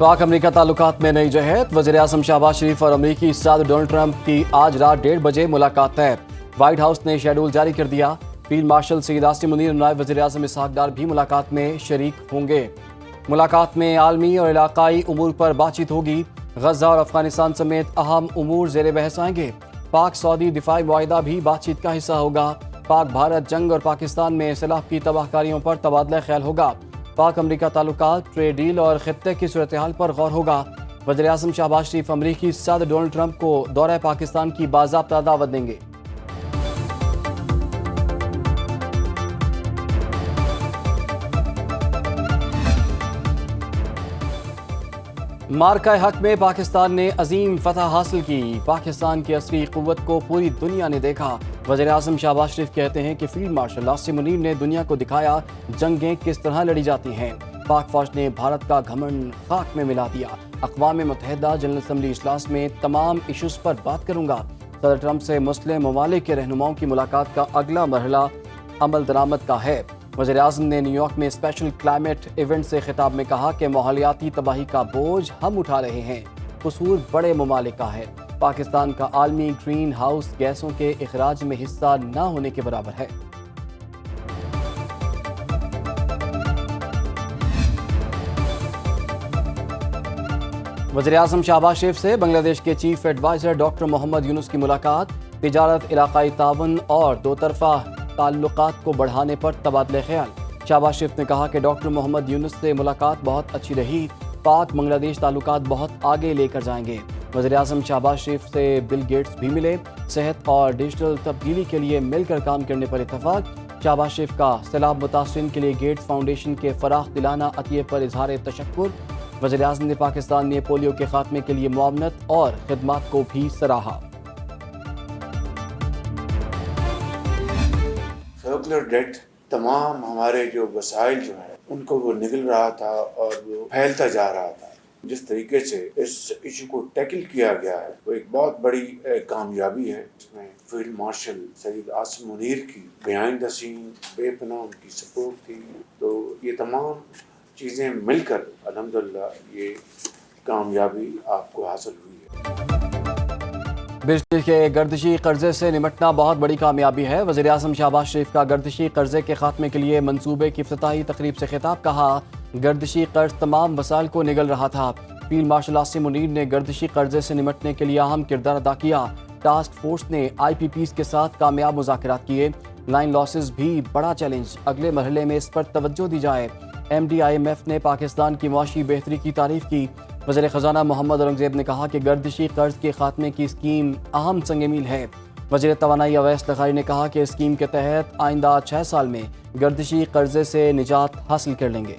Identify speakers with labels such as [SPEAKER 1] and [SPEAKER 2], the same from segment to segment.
[SPEAKER 1] पाक अमरीका ताल्लुकात में नई जहत। वज़ीर-ए-आज़म शहबाज शरीफ और अमरीकी सदर डोनाल्ड ट्रंप की आज रात 1:30 बजे मुलाकात तय। व्हाइट हाउस ने शेड्यूल जारी कर दिया। फील्ड मार्शल सईद आसिम मुनीर और नायब वज़ीर-ए-आज़म इसहाक डार भी मुलाकात में शरीक होंगे। मुलाकात में आलमी और इलाकाई उमूर पर बातचीत होगी। गजा और अफगानिस्तान समेत अहम उमूर ज़ेर बहस आएंगे। पाक सऊदी दिफाई मुआहिदा भी बातचीत का हिस्सा होगा। पाक भारत जंग और पाकिस्तान में सैलाब की तबाहकारियों पर तबादला ख्याल होगा। पाक अमरीका ताल्लुकात, ट्रेड डील और खित्ते की सूरत हाल पर गौर होगा। वज़ीर-ए-आज़म शहबाज शरीफ अमरीकी सदर डोनाल्ड ट्रंप को दौरा पाकिस्तान की बाज़ाब्ता दावत देंगे। मार्का हक में पाकिस्तान ने अजीम फतह हासिल की। पाकिस्तान की असली क़ुव्वत को पूरी दुनिया ने देखा। वज़ीर-ए-आज़म शहबाज शरीफ कहते हैं कि फील्ड मार्शल आसिम मुनीर ने दुनिया को दिखाया जंगें किस तरह लड़ी जाती हैं। पाक फौज ने भारत का घमंड खाक में मिला दिया। अक़वाम मुत्तहिदा जनरल असम्बली इजलास में तमाम इशूज़ पर बात करूंगा। सदर ट्रंप से मुस्लिम ममालिक के रहनुमाओं की मुलाकात का अगला मरहला अमल दरामद का है। वज़ीर-ए-आज़म ने न्यूयॉर्क में स्पेशल क्लाइमेट इवेंट से खिताब में कहा कि माहौलियाती तबाही का बोझ हम उठा रहे हैं, कसूर बड़े ममालिक का है। पाकिस्तान का आलमी ग्रीन हाउस गैसों के इखराज में हिस्सा न होने के बराबर है। वज़ीर-ए-आज़म शहबाज शरीफ से बांग्लादेश के chief adviser doctor Muhammad Yunus की मुलाकात। तिजारत, इलाकाई ताउन और दो तरफ़ा ताल्लुकात को बढ़ाने पर तबादले ख्याल। शहबाज शरीफ ने कहा कि डॉक्टर मोहम्मद यूनुस से मुलाकात बहुत अच्छी रही। पाक बांग्लादेश ताल्लुकात बहुत आगे लेकर जाएंगे। वज़ीर-ए-आज़म शहबाज शरीफ से बिल गेट्स भी मिले। सेहत और डिजिटल तब्दीली के लिए मिलकर काम करने पर इत्तफाक। शहबाज शरीफ का सैलाब मुतासरीन के लिए गेट्स फाउंडेशन के फराख दिलाना अतिये पर इजहार तशक्कुर। वज़ीर-ए-आज़म ने पाकिस्तान में पोलियो के खात्मे के लिए मुआवनत और खिदमात को भी सराहा।
[SPEAKER 2] सर्कुलर डेट तमाम हमारे जो वसाइल जो है उनको वो निगल रहा था और वो फैलता जा रहा था। जिस तरीके से इस इशू को टैकल किया गया है वो एक बहुत बड़ी कामयाबी है। इसमें फील्ड मार्शल सईद आसिम मुनीर की बिहाइंड द सीन बेपनाह उनकी सपोर्ट थी। तो ये तमाम चीज़ें मिलकर अल्हम्दुलिल्लाह ये कामयाबी आपको हासिल हुई है।
[SPEAKER 1] बिजली के गर्दिशी कर्जे से निमटना बहुत बड़ी कामयाबी है। वज़ीर-ए-आज़म शहबाज शरीफ का गर्दिशी कर्जे के खात्मे के लिए मंसूबे की इफ्तिताही तकरीब से खिताब। कहा, गर्दिशी कर्ज तमाम वसाइल को निगल रहा था। फील्ड मार्शल आसिम मुनीर ने गर्दिशी कर्जे से निमटने के लिए अहम किरदार अदा किया। टास्क फोर्स ने IPPs के साथ कामयाब मुज़ाकरात किए। लाइन लॉसेस भी बड़ा चैलेंज, अगले मरहले में इस पर तवज्जो दी जाए। MD IMF ने पाकिस्तान की मुआशी बेहतरी की तारीफ की। वज़ीर ख़ज़ाना मोहम्मद औरंगज़ेब ने कहा कि गर्दिशी कर्ज के खात्मे की स्कीम अहम संग मील है। वज़ीर तवानाई अवैस लखारी ने कहा कि स्कीम के तहत आइंदा 6 साल में गर्दिशी कर्जे से निजात हासिल कर लेंगे।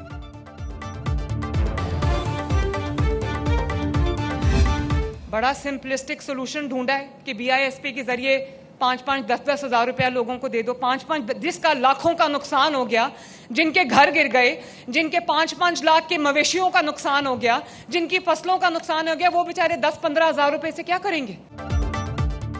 [SPEAKER 3] बड़ा सिंपलिस्टिक सोल्यूशन ढूंढा है कि BISP के जरिए 5-5, 10-10 हज़ार रुपया लोगों को दे दो। 5-5 जिसका लाखों का नुकसान हो गया, जिनके घर गिर गए, जिनके 5-5 लाख के मवेशियों का नुकसान हो गया, जिनकी फसलों का नुकसान हो गया, वो बेचारे 10-15 हज़ार रुपए से क्या करेंगे।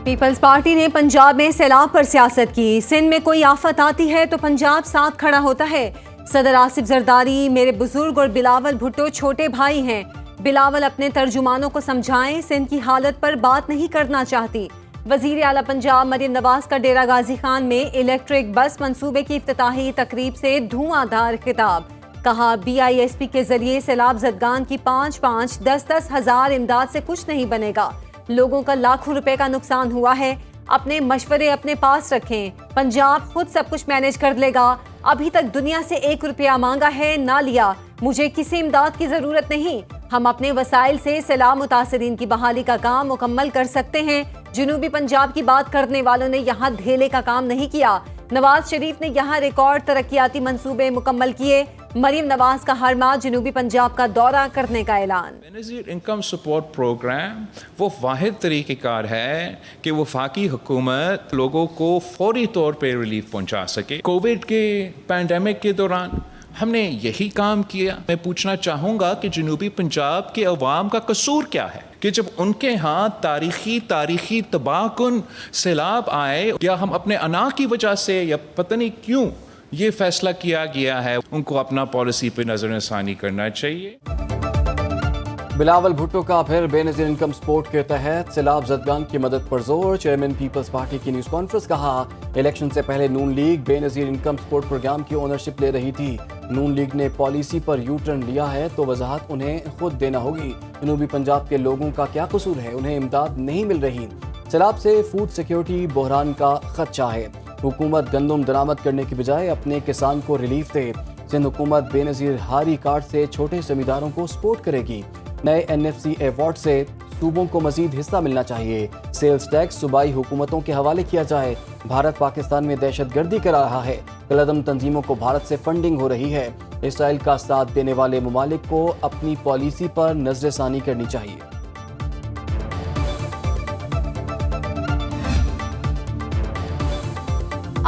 [SPEAKER 4] पीपल्स पार्टी ने पंजाब में सैलाब पर सियासत की। सिंध में कोई आफत आती है तो पंजाब साथ खड़ा होता है। सदर आसिफ जरदारी मेरे बुजुर्ग और बिलावल भुट्टो छोटे भाई हैं। बिलावल अपने तर्जुमानों को समझाएं, सिंध की हालत पर बात नहीं करना चाहती। वजीर आला पंजाब मरियम नवाज का डेरा गाजी खान में इलेक्ट्रिक बस मंसूबे की इफ्तिताही तकरीब से धुआंधार खिताब। कहा, BISP के जरिए सैलाब ज़दगान की 5-5, 10-10 हज़ार इमदाद से कुछ नहीं बनेगा। लोगों का लाखों रुपए का नुकसान हुआ है। अपने मशवरे अपने पास रखें, पंजाब खुद सब कुछ मैनेज कर लेगा। अभी तक दुनिया से 1 रुपया मांगा है, ना लिया। मुझे किसी इमदाद की जरूरत नहीं। हम अपने वसाइल से सैलाब मुतासरीन की बहाली का काम मुकम्मल कर सकते हैं। जनूबी पंजाब की बात करने वालों ने यहाँ धेले का काम नहीं किया। नवाज शरीफ ने यहाँ रिकॉर्ड तरक्याती मंसूबे मुकम्मल किए। मरियम नवाज का हर माह जनूबी पंजाब का दौरा करने का ऐलान।
[SPEAKER 5] बेनज़ीर इनकम सपोर्ट प्रोग्राम वो वाहिद तरीक़ेकार है कि वफाकी हुकूमत लोगों को फौरी तौर पर रिलीफ पहुँचा सके। कोविड के पैंडेमिक के दौरान हमने यही काम किया। मैं पूछना चाहूँगा कि जनूबी पंजाब के अवाम का कसूर क्या है कि जब उनके यहाँ तारीखी तबाहकुन सैलाब आए, क्या हम अपने अना की वजह से या पता नहीं क्यों ये फैसला किया गया है। उनको अपना पॉलिसी पे नजरसानी करना चाहिए।
[SPEAKER 1] بلاول بھٹو کا پھر بے نظیر انکم سپورٹ کے تحت سیلاب زدگان کی مدد پر زور. چیئرمین پیپلز پارٹی کی نیوز کانفرنس. کہا الیکشن سے پہلے نون لیگ بے نظیر انکم سپورٹ پروگرام کی اونرشپ لے رہی تھی. نون لیگ نے پالیسی پر یو ٹرن لیا ہے تو وضاحت انہیں خود دینا ہوگی. جنوبی پنجاب کے لوگوں کا کیا قصور ہے, انہیں امداد نہیں مل رہی. سیلاب سے فوڈ سیکیورٹی بحران کا خدشہ ہے. حکومت گندم درآمد کرنے کی بجائے اپنے کسان کو ریلیف دے. سندھ حکومت بے نظیر ہاری کارڈ سے چھوٹے زمینداروں کو سپورٹ کرے گی. نئے NFC ایوارڈ سے صوبوں کو مزید حصہ ملنا چاہیے. سیلز ٹیکس صوبائی حکومتوں کے حوالے کیا جائے. بھارت پاکستان میں دہشت گردی کرا رہا ہے. کالعدم تنظیموں کو بھارت سے فنڈنگ ہو رہی ہے. اسرائیل کا ساتھ دینے والے ممالک کو اپنی پالیسی پر نظر ثانی کرنی چاہیے.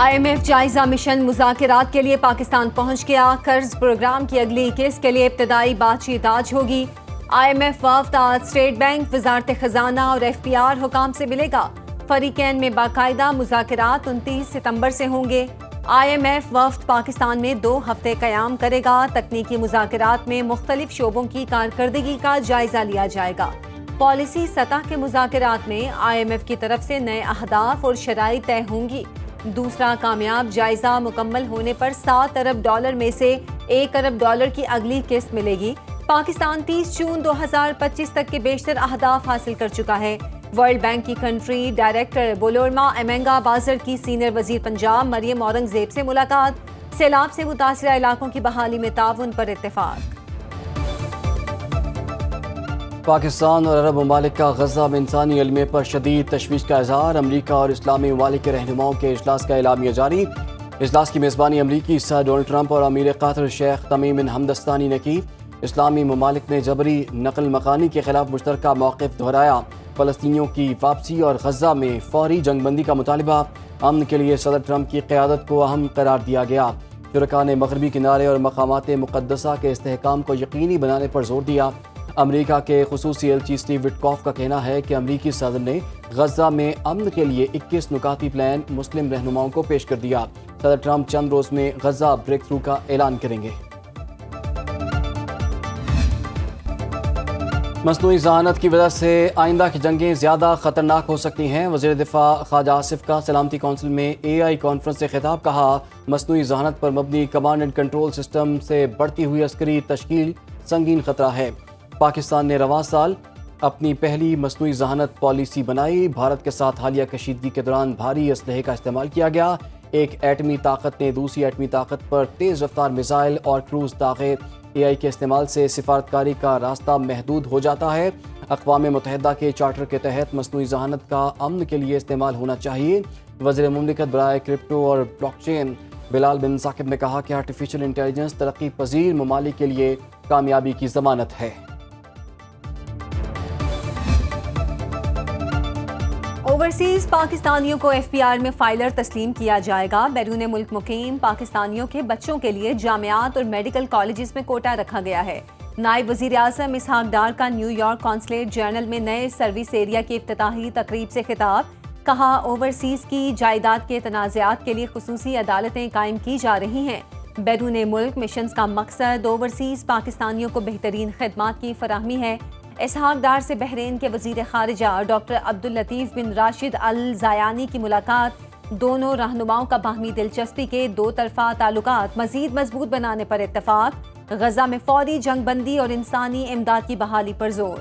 [SPEAKER 4] IMF جائزہ مشن مذاکرات کے لیے پاکستان پہنچ گیا. قرض پروگرام کی اگلی قسط کے لیے ابتدائی بات چیت آج ہوگی. IMF وفد آج اسٹیٹ بینک, وزارت خزانہ اور FPR حکام سے ملے گا. فریقین میں باقاعدہ مذاکرات 29 ستمبر سے ہوں گے. IMF وفد پاکستان میں 2 ہفتے قیام کرے گا. تکنیکی مذاکرات میں مختلف شعبوں کی کارکردگی کا جائزہ لیا جائے گا. پالیسی سطح کے مذاکرات میں IMF کی طرف سے نئے اہداف اور شرائط طے ہوں گی. دوسرا کامیاب جائزہ مکمل ہونے پر $7 ارب میں سے $1 ارب کی اگلی قسط ملے گی. پاکستان 30 جون 2025 تک کے بیشتر اہداف حاصل کر چکا ہے. ورلڈ بینک کی کنٹری ڈائریکٹر بولورما ایمنگا بازر کی سینئر وزیر پنجاب مریم اورنگزیب سے ملاقات. سیلاب سے متاثرہ علاقوں کی بحالی میں تعاون پر اتفاق.
[SPEAKER 1] پاکستان اور عرب ممالک کا غزہ میں انسانی علمیہ پر شدید تشویش کا اظہار. امریکہ اور اسلامی ممالک کے رہنماؤں کے اجلاس کا اعلامیہ جاری. اجلاس کی میزبانی امریکی صدر ڈونلڈ ٹرمپ اور امیر قطر شیخ تمیم بن حمد الثانی نے کی. اسلامی ممالک نے جبری نقل مکانی کے خلاف مشترکہ موقف دہرایا. فلسطینیوں کی واپسی اور غزہ میں فوری جنگ بندی کا مطالبہ. امن کے لیے صدر ٹرمپ کی قیادت کو اہم قرار دیا گیا. شرکاء نے مغربی کنارے اور مقامات مقدسہ کے استحکام کو یقینی بنانے پر زور دیا. امریکہ کے خصوصی ایلچی اسٹیو وٹکاف کا کہنا ہے کہ امریکی صدر نے غزہ میں امن کے لیے 21 نکاتی پلان مسلم رہنماؤں کو پیش کر دیا. صدر ٹرمپ چند روز میں غزہ بریک تھرو کا اعلان کریں گے. مصنوعی ذہانت کی وجہ سے آئندہ کی جنگیں زیادہ خطرناک ہو سکتی ہیں. وزیر دفاع خواجہ آصف کا سلامتی کونسل میں AI کانفرنس سے خطاب. کہا مصنوعی ذہانت پر مبنی کمانڈ اینڈ کنٹرول سسٹم سے بڑھتی ہوئی عسکری تشکیل سنگین خطرہ ہے. پاکستان نے رواں سال اپنی پہلی مصنوعی ذہانت پالیسی بنائی. بھارت کے ساتھ حالیہ کشیدگی کے دوران بھاری اسلحے کا استعمال کیا گیا. ایک ایٹمی طاقت نے دوسری ایٹمی طاقت پر تیز رفتار میزائل اور کروز داغے. AI کے استعمال سے سفارتکاری کا راستہ محدود ہو جاتا ہے. اقوام متحدہ کے چارٹر کے تحت مصنوعی ذہانت کا امن کے لیے استعمال ہونا چاہیے. وزیر مملکت برائے کرپٹو اور بلاک چین بلال بن ثاقب نے کہا کہ آرٹیفیشل انٹیلیجنس ترقی پذیر ممالک کے لیے کامیابی کی ضمانت ہے.
[SPEAKER 4] اوورسیز پاکستانیوں کو FPR میں فائلر تسلیم کیا جائے گا. بیرون ملک مقیم پاکستانیوں کے بچوں کے لیے جامعات اور میڈیکل کالجز میں کوٹا رکھا گیا ہے. نائب وزیر اعظم اسحاق ڈار کا نیو یارک کانسلیٹ جنرل میں نئے سروس ایریا کی افتتاحی تقریب سے خطاب. کہا اوورسیز کی جائیداد کے تنازعات کے لیے خصوصی عدالتیں قائم کی جا رہی ہیں. بیرون ملک مشنز کا مقصد اوورسیز پاکستانیوں کو بہترین خدمات کی فراہمی ہے. اسحاق ڈار سے بحرین کے وزیر خارجہ ڈاکٹر عبداللطیف بن راشد الزایانی کی ملاقات. دونوں رہنماؤں کا باہمی دلچسپی کے 2 طرفہ تعلقات مزید مضبوط بنانے پر اتفاق. غزہ میں فوری جنگ بندی اور انسانی امداد کی بحالی پر زور.